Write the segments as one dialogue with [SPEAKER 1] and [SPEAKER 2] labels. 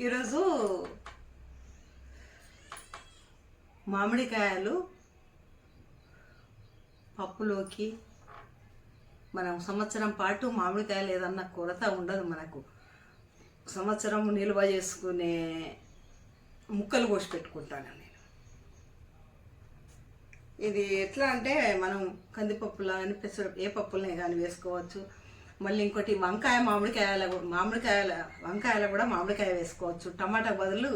[SPEAKER 1] ఈరోజు మామిడికాయలు పప్పులోకి మనం సంవత్సరం పాటు మామిడికాయలు ఏదన్నా కొరత ఉండదు. మనకు సంవత్సరం నిల్వ చేసుకునే ముక్కలు కోసి పెట్టుకుంటాను నేను. ఇది ఎట్లా అంటే మనం కందిపప్పులా కానీ పెసర ఏ పప్పులనే కానీ వేసుకోవచ్చు. మళ్ళీ ఇంకోటి వంకాయలు కూడా మామిడికాయ వేసుకోవచ్చు. టమాటా బదులు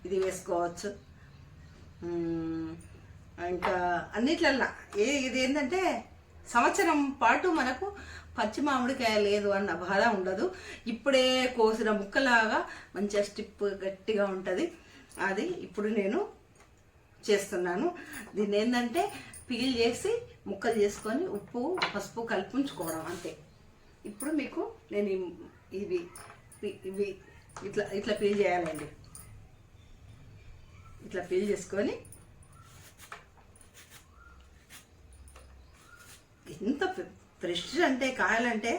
[SPEAKER 1] ఇది వేసుకోవచ్చు. ఇంకా అన్నిట్లల్లా ఇది ఏంటంటే సంవత్సరం పాటు మనకు పచ్చి మామిడికాయ లేదు అన్న బాధ ఉండదు. ఇప్పుడే కోసిన ముక్కలాగా మంచిగా స్టిప్ గట్టిగా ఉంటుంది. అది ఇప్పుడు నేను చేస్తున్నాను. దీన్ని ఏంటంటే పీల్ చేసి ముక్కలు చేసుకొని ఉప్పు పసుపు కలిపి ఉంచుకోవడం అంతే. ఇప్పుడు మీకు నేను ఇవి ఇవి ఇట్లా ఇట్లా పీల్ చేయాలండి. ఇట్లా పీల్ చేసుకొని ఇంత ఫ్రెష్ అంటే కాయలంటే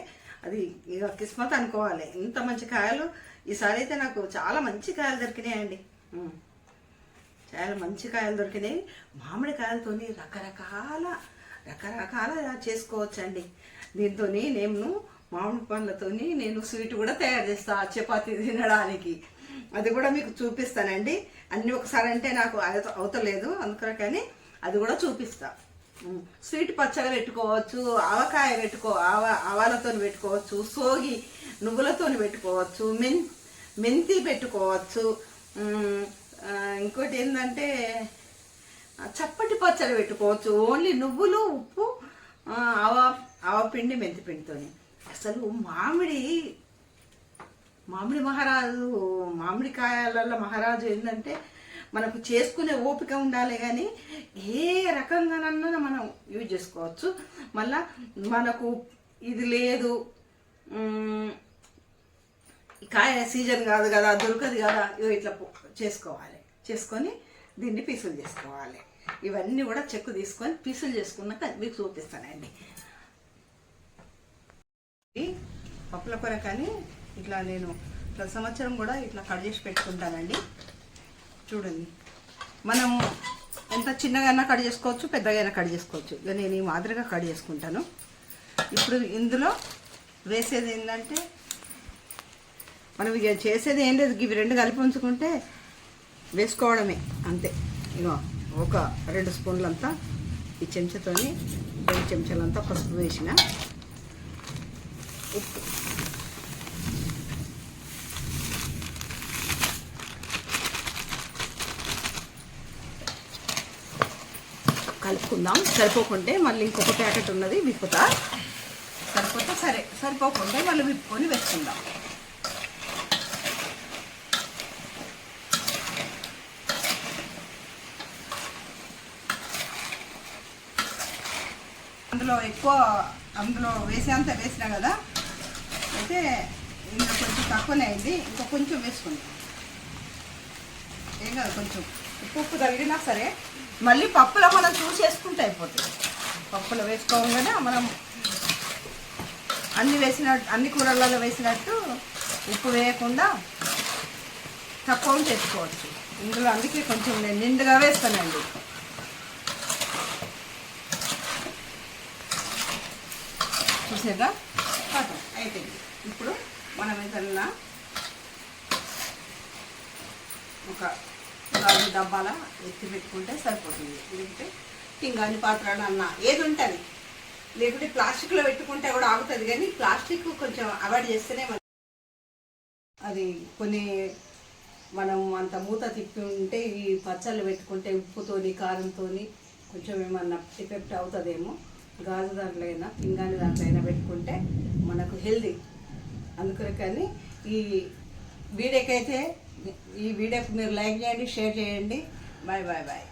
[SPEAKER 1] అది ఇక కిస్మత్ అనుకోవాలి. ఇంత మంచి కాయలు ఈసారి అయితే నాకు చాలా మంచి కాయలు దొరికినాయండి. చాలా మంచి కాయలు దొరికినాయి. మామిడికాయలతో రకరకాల చేసుకోవచ్చండి. దీంతో నేను మామిడి పండ్లతో నేను స్వీట్ కూడా తయారు చేస్తా, చపాతీ తినడానికి. అది కూడా మీకు చూపిస్తానండి. అన్నీ ఒకసారి అంటే నాకు అవుతలేదు, అందుకని అది కూడా చూపిస్తా. స్వీట్ పచ్చగా పెట్టుకోవచ్చు, ఆవకాయ ఆవాలతో పెట్టుకోవచ్చు, సోగి నువ్వులతో పెట్టుకోవచ్చు, మెంతి పెట్టుకోవచ్చు. ఇంకోటి ఏంటంటే చప్పటి పచ్చడి పెట్టుకోవచ్చు. ఓన్లీ నువ్వులు, ఉప్పు, ఆవపిండి, మెంతి పిండితో. అసలు మామిడికాయలలో మహారాజు ఏంటంటే మనకు చేసుకునే ఓపిక ఉండాలి. కానీ ఏ రకంగానన్నా మనం యూజ్ చేసుకోవచ్చు. మళ్ళా మనకు ఇది లేదు, కాయ సీజన్ కాదు కదా, దొరకదు కదా, ఇట్లా చేసుకోవాలి. చేసుకొని దీన్ని పీసులు చేసుకోవాలి. ఇవన్నీ కూడా చెక్కు తీసుకొని పీసులు చేసుకున్నాక మీకు చూపిస్తానండి. పప్పుల కూర కానీ ఇట్లా నేను ప్రతి సంవత్సరం కూడా ఇట్లా కట్ చేసి పెట్టుకుంటానండి. చూడండి, మనం ఎంత చిన్నగా కట్ చేసుకోవచ్చు, పెద్దగా కట్ చేసుకోవచ్చు. ఇక నేను ఈ మాదిరిగా కట్ చేసుకుంటాను. ఇప్పుడు ఇందులో వేసేది ఏంటంటే మనం ఇక చేసేది ఏం లేదు, ఇవి రెండు కలిపి ఉంచుకుంటే వేసుకోవడమే అంతే. ఇగో ఒక 2 స్పూన్లంతా ఈ చెంచాతోని 2 చెంచాలంతా పసుపు వేసిన, ఉప్పు కలుపుకుందాం. సరిపోకుంటే మళ్ళీ ఇంకొక ప్యాకెట్ ఉన్నది విప్పుతా. సరిపోకుంటే మళ్ళీ విప్పుకొని వేసుకుందాం. అందులో వేసేంత వేసినా కదా, అయితే ఇందులో కొంచెం తక్కువనే అయింది. ఇంకా కొంచెం వేసుకుందాం. ఏం కదా, కొంచెం ఉప్పు తగిలినా సరే మళ్ళీ పప్పులో మనం చూసేసుకుంటే అయిపోతుంది. పప్పులో వేసుకోగానే మనం అన్ని కూరలలో వేసినట్టు ఉప్పు వేయకుండా తక్కువ చేసుకోవచ్చు ఇందులో. అందుకే కొంచెం నేను నిండుగా వేస్తానండి. చూసారా, అయితే ఇప్పుడు మనం ఏదన్నా ఒక 4 డబ్బాల ఎత్తి పెట్టుకుంటే సరిపోతుంది. లేకుంటే పింగాణి పాత్రలు అన్న ఏది ఉంటుంది, లేకుంటే ప్లాస్టిక్లో పెట్టుకుంటే కూడా ఆగుతుంది. కానీ ప్లాస్టిక్ కొంచెం అవాయిడ్ చేస్తేనే అది కొన్ని మనం అంత మూత తిప్పి ఉంటే ఈ పచ్చళ్ళు పెట్టుకుంటే ఉప్పుతోని కారంతో కొంచెం ఏమన్నా ఎఫెక్ట్ అవుతుందేమో. గాజు దాంట్లో అయినా పింగాణి దాంట్లో అయినా పెట్టుకుంటే మనకు హెల్దీ. అందుకని ఈ వీడియోకి మీరు లైక్ చేయండి, షేర్ చేయండి. బాయ్.